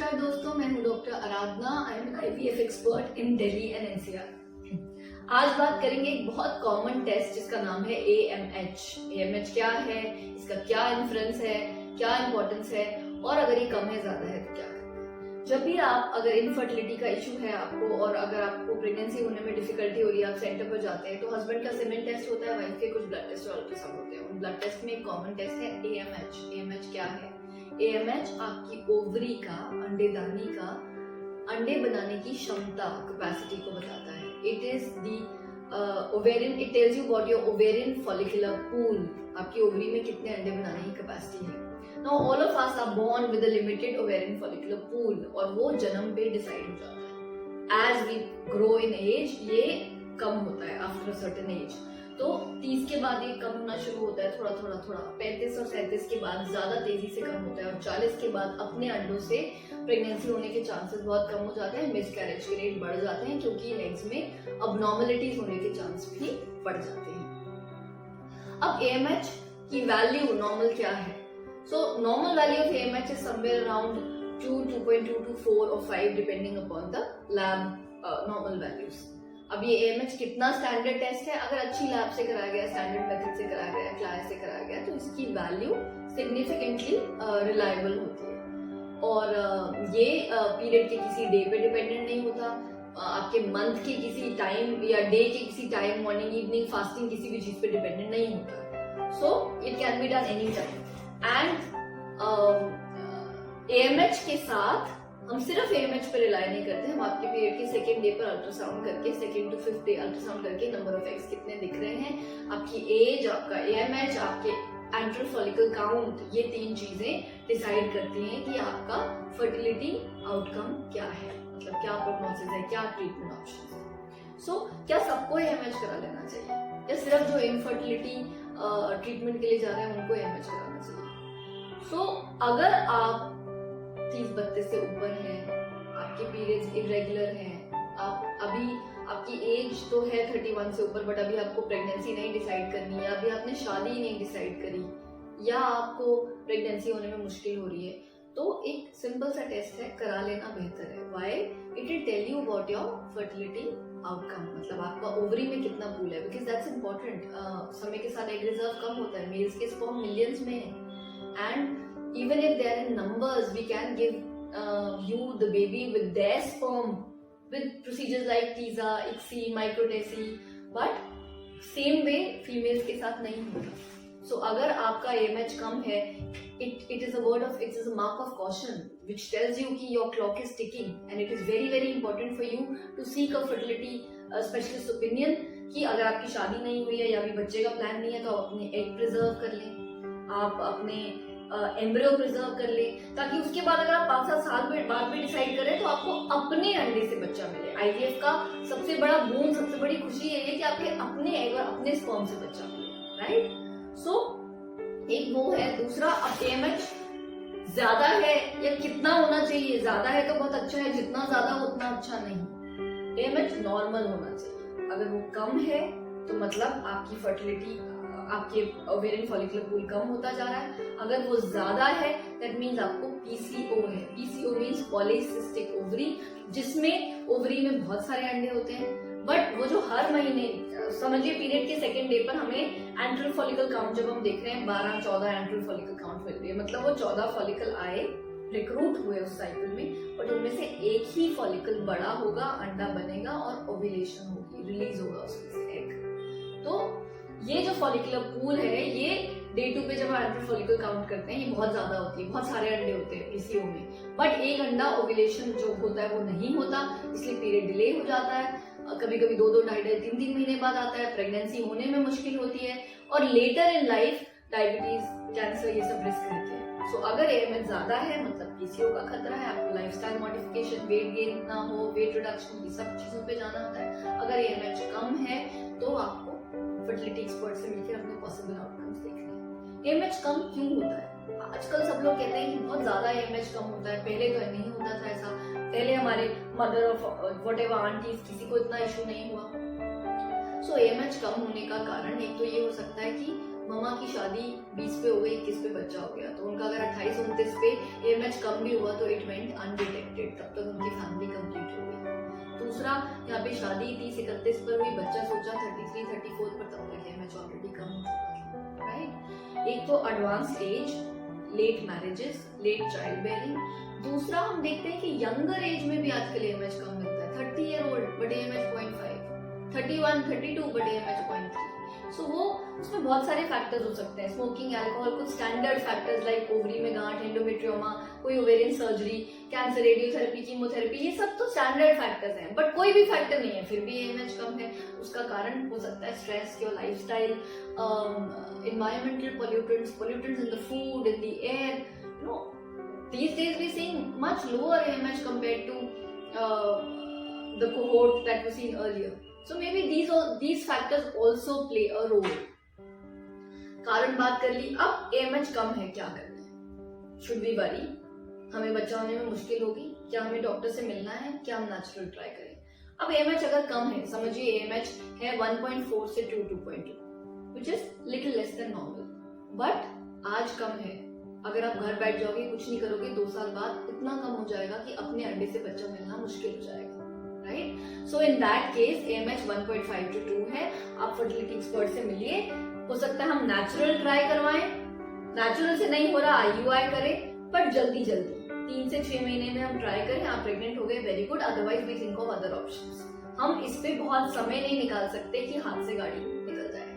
नमस्कार दोस्तों, मैं हूं doctor Aradhana. I am IVF expert in Delhi and NCR. आज बात करेंगे एक बहुत कॉमन टेस्ट जिसका नाम है AMH। AMH क्या है, इसका क्या इन्फ्लुएंस है, क्या इंपॉर्टेंस है और अगर ये कम है ज्यादा है तो क्या है। जब भी आप अगर इनफर्टिलिटी का इशू है आपको और अगर आपको प्रेगनेंसी होने में डिफिकल्टी हो रही है, आप सेंटर पर जाते हैं तो हस्बैंड का सीमेन टेस्ट होता है, वाइफ के कुछ ब्लड टेस्ट और अल्ट्रासाउंड होते हैं। उन ब्लड टेस्ट में एक कॉमन टेस्ट है AMH। AMH क्या है? AMH आपकी ओवरी का, अंडेदानी का अंडे बनाने की क्षमता, कैपेसिटी को बताता है। It is the ovarian, it tells you about your ovarian follicular pool. आपकी ओवरी में कितने अंडे बनाने की कैपेसिटी है। Now all of us are born with a limited ovarian follicular pool और वो जन्म पे डिसाइड हो जाता है। As we grow in age ये कम होता है आफ्टर अ सर्टेन एज। तो 30 के बाद ये कम होना शुरू होता है थोड़ा थोड़ा थोड़ा। 35 और 37 के बाद ज्यादा तेजी से कम होता है और 40 के बाद अपने अंडों से प्रेगनेंसी होने के चांसेस बहुत कम हो जाते हैं। मिसकैरेज के रेट बढ़ जाते हैं क्योंकि एग्स में अबनॉर्मलिटीज होने के चांस भी बढ़ जाते हैं। अब AMH की वैल्यू नॉर्मल क्या है? So normal value of AMH is somewhere around 2, 2.2 to 4 or 5 depending upon the lab normal values. अब ये AMH कितना स्टैंडर्ड टेस्ट है, अगर अच्छी लैब से कराया गया, स्टैंडर्ड मेथड से कराया गया, क्लास से कराया गया, तो इसकी वैल्यू सिग्निफिकेंटली रिलायबल होती है। और ये पीरियड के किसी डे पे डिपेंडेंट नहीं होता, आपके मंथ के किसी टाइम या डे के किसी टाइम, मॉर्निंग इवनिंग फास्टिंग किसी भी चीज पे डिपेंडेंट नहीं होता। So it can be done any time. And AMH के साथ हम सिर्फ AMH पे रिलाई नहीं करते, हम आपके पीरियड के सेकेंड डे पर अल्ट्रासाउंड करके, second to fifth day ultrasound करके नंबर ऑफ एग्स कितने दिख रहे हैं, आपकी एज, आपका AMH, आपके एंट्रल फॉलिकल काउंट, ये 3 चीजें डिसाइड करती हैं कि आपका फर्टिलिटी आउटकम क्या है, मतलब क्या प्रोग्नोसिस है, क्या ट्रीटमेंट ऑप्शन है। सो क्या सबको AMH करा लेना चाहिए या सिर्फ जो इनफर्टिलिटी ट्रीटमेंट के लिए जा रहे हैं उनको AMH कराना चाहिए? सो अगर आप 30-32 से ऊपर है, आपके पीरियड्स इरेगुलर हैं, आप अभी आपकी एज तो है 31 से ऊपर बट अभी आपको प्रेगनेंसी नहीं डिसाइड करनी है, अभी आपने शादी नहीं डिसाइड करी या आपको प्रेगनेंसी होने में मुश्किल हो रही है, तो एक सिंपल सा टेस्ट है, करा लेना बेहतर है। Why? It will tell you about your fertility outcome, मतलब आपका ओवरी में कितना पूल है, बिकॉज दैट्स इंपॉर्टेंट। समय के साथ एग रिजर्व कम होता है, मेल्स के स्पर्म मिलियंस में है and even if they are in numbers, we can give you the baby with their sperm with procedures like TISA, ICSI, microTESI, but same way females के साथ नहीं होगा। So अगर आपका AMH कम है, it is a mark of caution which tells you कि your clock is ticking and it is very very important for you to seek a fertility specialist opinion कि अगर आपकी शादी नहीं हुई है या अभी बच्चे का प्लान नहीं है तो आप अपने एग प्रिजर्व कर लें, आप अपने एम्ब्रियो प्रिजर्व कर ले, ताकि उसके बाद अगर आप 5-7 साल बाद में डिसाइड करें तो आपको अपने अंडे से बच्चा मिले। IVF का सबसे बड़ा बूम, सबसे बड़ी खुशी ये है कि आपके अपने एग और अपने स्पर्म से बच्चा मिले, राइट? सो एक वो है। दूसरा, अब AMH ज्यादा है या कितना होना चाहिए? ज्यादा है तो बहुत अच्छा है, जितना ज्यादा उतना अच्छा नहीं। AMH नॉर्मल होना चाहिए। अगर वो कम है तो मतलब आपकी फर्टिलिटी, आपके ओवेरियन फॉलिकुलर पूल कम होता जा रहा है। अगर वो ज्यादा है दैट मींस आपको PCO है। PCO मींस पॉलीसिस्टिक ओवरी, जिसमें ओवरी में बहुत सारे अंडे होते हैं बट वो जो हर महीने, समझिए पीरियड के सेकेंड डे पर हमें एंट्रल फॉलिकल काउंट जब हम देख रहे हैं 12-14 एंट्रल फॉलिकल काउंट मिल रही है, मतलब वो 14 फॉलिकल आए, रिक्रूट हुए उस साइकिल में, बट उनमें से एक ही फॉलिकल बड़ा होगा, अंडा बनेगा और ओव्यूलेशन होगी, रिलीज होगा उसमें से एग। तो ये जो फॉलिकुलर पूल है, ये डे 2 पे जब हम एंट्रल फॉलिकल काउंट करते हैं, ये बहुत ज्यादा होती है, बहुत सारे अंडे होते हैं PCO में, बट एक अंडा ओव्यूलेशन जो होता है वो नहीं होता, इसलिए पीरियड डिले हो जाता है। कभी कभी 2-2, 2.5, 3-3 महीने बाद आता है, प्रेगनेंसी होने में मुश्किल होती है और later in life diabetes, cancer, ये सब रिस्क रहते हैं। सो अगर AMH ज्यादा है मतलब PCO का खतरा है, आपको लाइफस्टाइल मॉडिफिकेशन, वेट गेन ना हो, वेट रिडक्शन, ये सब चीजों पे जाना होता है। अगर AMH कम है तो आपको फर्टिलिटी एक्सपर्ट से मिलकर अपने पॉसिबल आउटकम्स देखने हैं। AMH कम क्यों होता है? आजकल सब लोग कहते हैं कि बहुत ज्यादा AMH कम होता है, पहले तो नहीं होता था ऐसा। पहले हमारे मदर ऑफ व्हाटएवर आंटीज, किसी को इतना इशू नहीं हुआ। सो AMH कम होने का कारण एक तो ये हो सकता है कि मम्मा की शादी शादी 20 पे हो गई, 21 पे बच्चा हो गया, तो उनका अगर 28-29 पे AMH कम भी हुआ तो इट वेंट अनडिटेक्टेड, तब तक उनकी फैमिली कंप्लीट हो गई। दूसरा, यहाँ पे शादी 30-31 पर हुई, बच्चा सोचा 33-34 पर, तब तक AMH ऑलरेडी कम हो चुका था, राइट। एक तो advance age, late marriages, late child bearing. दूसरा, हम देखते हैं कि यंगर एज में भी आजकल AMH कम मिलता है, 30 year old but AMH 0.5, 31, 32 but AMH 0.3। सो वो उसमें बहुत सारे फैक्टर्स हो सकते हैं, स्मोकिंग, अल्कोहल, कुछ स्टैंडर्ड फैक्टर्स लाइक ओवरी में गांठ, एंडोमेट्रियोमा, कोई ovarian surgery, cancer, radiotherapy, chemotherapy, ये सब तो स्टैंडर्ड फैक्टर्स हैं, बट कोई भी फैक्टर नहीं है फिर भी AMH कम है। उसका कारण हो सकता है stress, your lifestyle, environmental pollutants in the food, in the air. You know, these days we're seeing much lower AMH compared to the cohort that was seen earlier. So maybe these factors also play a role. कारण बात कर ली, अब AMH कम है, क्या करना है? Should we worry? हमें बच्चा होने में मुश्किल होगी, क्या हमें डॉक्टर से मिलना है, क्या हम नेचुरल ट्राई करें? अब AMH अगर कम है, समझिए AMH है 1.4 से 2.2, which is little less than normal, but आज कम है, अगर आप घर बैठ जाओगे, कुछ नहीं करोगे, 2 साल बाद इतना कम हो जाएगा कि अपने अंडे से बच्चा मिलना मुश्किल हो जाएगा, right. So in that case AMH 1.5 to 2 है, आप फर्टिलिटी एक्सपर्ट से मिलिए, हो सकता है हम नेचुरल ट्राई करवाएं, नेचुरल से नहीं हो रहा IUI करें, पर जल्दी 3 से 6 महीने में हम ट्राई करें, आप प्रेग्नेंट हो गए, very good, otherwise we think of other options. हम इस पे बहुत समय नहीं निकाल सकते कि हाथ से गाड़ी निकल जाए।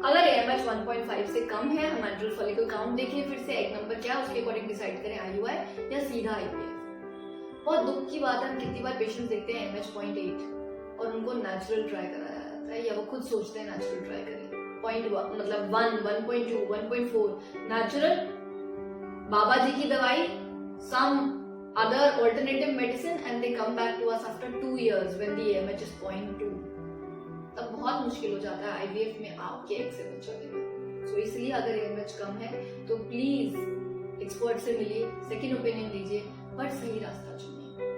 अगर AMH 1.5 से कम है, हम एंट्रल फॉलिकल काउंट देखिए, फिर से एग नंबर क्या है उसके अकॉर्डिंग डिसाइड करें IUI या सीधा IVF। बहुत दुख की बात है, हम कितनी बार पेशेंट देखते हैं AMH 0.8 और उनको नेचुरल ट्राई कराया जाता है, या वो खुद सोचते हैं नेचुरल ट्राई करें, 0.1 मतलब 1, 1.2, 1.4 नेचुरल, बाबा जी की दवाई, some other alternative medicine, and they come back to us after 2 years when the AMH is 0.2। तब बहुत मुश्किल हो जाता है IVF में आपके एग से बच्चा लेना। सो इसलिए अगर AMH कम है तो प्लीज एक्सपर्ट से मिलिए, सेकंड ओपिनियन लीजिए, बट सही रास्ता चुनिए।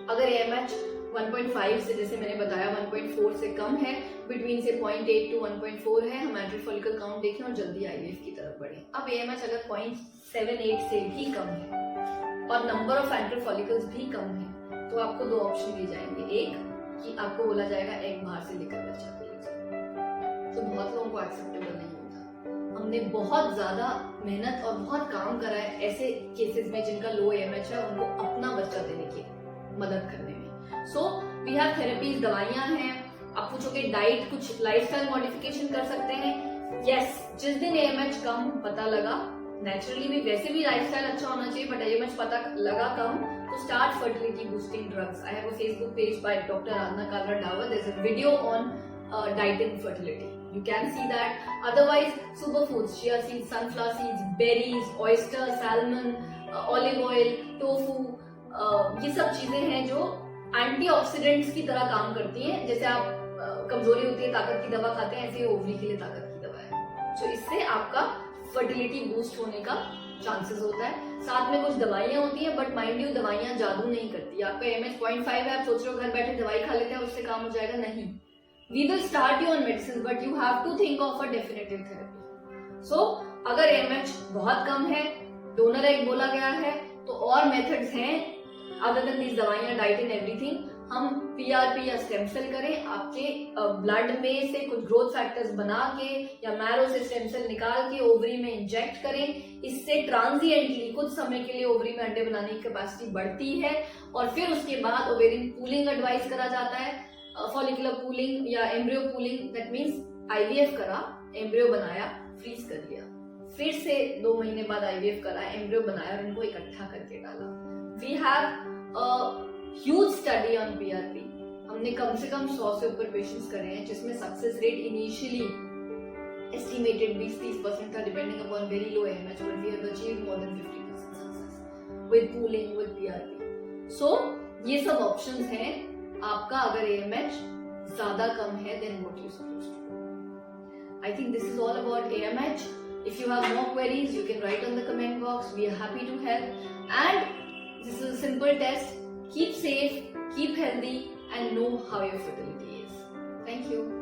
अगर AMH 1.5 से, जैसे मैंने बताया 1.4 से कम है, बिटवीन से 0.8 to 1.4 है, हम एंट्रल फॉलिकल काउंट देखें और जल्दी IVF की तरफ बढ़े। अब AMH अगर 0.78 से भी कम है और नंबर ऑफ एंट्रल फॉलिकल्स भी कम है, तो आपको 2 ऑप्शन दिए जाएंगे। एक कि आपको बोला जाएगा एग बाहर से लेकर बच्चा कर लीजिए, तो बहुत लोगों को एक्सेप्टेबल नहीं होता। हमने बहुत ज्यादा मेहनत और बहुत काम करा है ऐसे केसेस में जिनका लो AMH है, उनको अपना बच्चा देने की मदद करने में। सो वी हैव थेरेपीज, दवाइयां हैं, आप पूछोगे डाइट, कुछ लाइफस्टाइल मॉडिफिकेशन कर सकते हैं। यस, जिस दिन AMH कम पता लगा, नेचुरली भी वैसे भी लाइफस्टाइल अच्छा होना चाहिए, बट AMH पता लगा कम, तो start fertility boosting drugs. I have a Facebook page by doctor Aradhana Kalra Dawar, there is a video on diet in fertility, you can see that. Otherwise, superfoods, chia seeds, sunflower seeds, berries, oyster, salmon, olive oil, tofu, ये सब चीजें हैं जो antioxidants की तरह काम करती हैं। जैसे आप कमजोरी होती है, ताकत की दवा खाते हैं, ऐसे ओवरी के लिए ताकत की दवा है। तो इससे आपका फर्टिलिटी बूस्ट होने का चांसेस होता है। साथ में कुछ दवाइयां होती हैं, बट माइंड यू दवाइयां जादू नहीं करती। आपका AMH 0.5 है, आप सोच रहे हो घर बैठे दवाई खा लेते हैं उससे काम हो जाएगा, नहीं। We will start you on medicines, but you have to think of a definitive therapy. So, अगर AMH बहुत कम है, डोनर एग बोला गया है, तो और मेथड्स हैं अदर देन दीज दवाइयां, डाइट एंड एवरीथिंग। हम PRP या स्टेम सेल करें, आपके ब्लड में से कुछ ग्रोथ फैक्टर्स बना के या मैरो से स्टेम सेल निकाल के ओवरी में इंजेक्ट करें। इससे ट्रांजिएंटली कुछ समय के लिए ओवरी में अंडे बनाने की कैपेसिटी बढ़ती है, और फिर उसके बाद ओवेरियन पूलिंग एडवाइस करा जाता है, फॉलिकुलर पूलिंग या embryo pooling. That means IVF करा, एम्ब्रियो बनाया, फ्रीज कर दिया, फिर से 2 महीने बाद IVF करा, एम्ब्रियो बनाया और इनको इकट्ठा करके डाला। We have a huge study on PRP। हमने कम से कम 100 से ऊपर पेशेंट्स करे हैं, जिसमें सक्सेस रेट इनिशियली एस्टिमेटेड 20-30% था, depending upon very low AMH, but we have achieved more than 50% success with pooling, with PRP। So ये सब ऑप्शंस हैं आपका अगर AMH ज्यादा कम है than what you supposed to do. I think this is all about AMH. If you have more queries, you can write on the comment box. We are happy to help. And this is a simple test. Keep safe, keep healthy, and know how your fertility is. Thank you.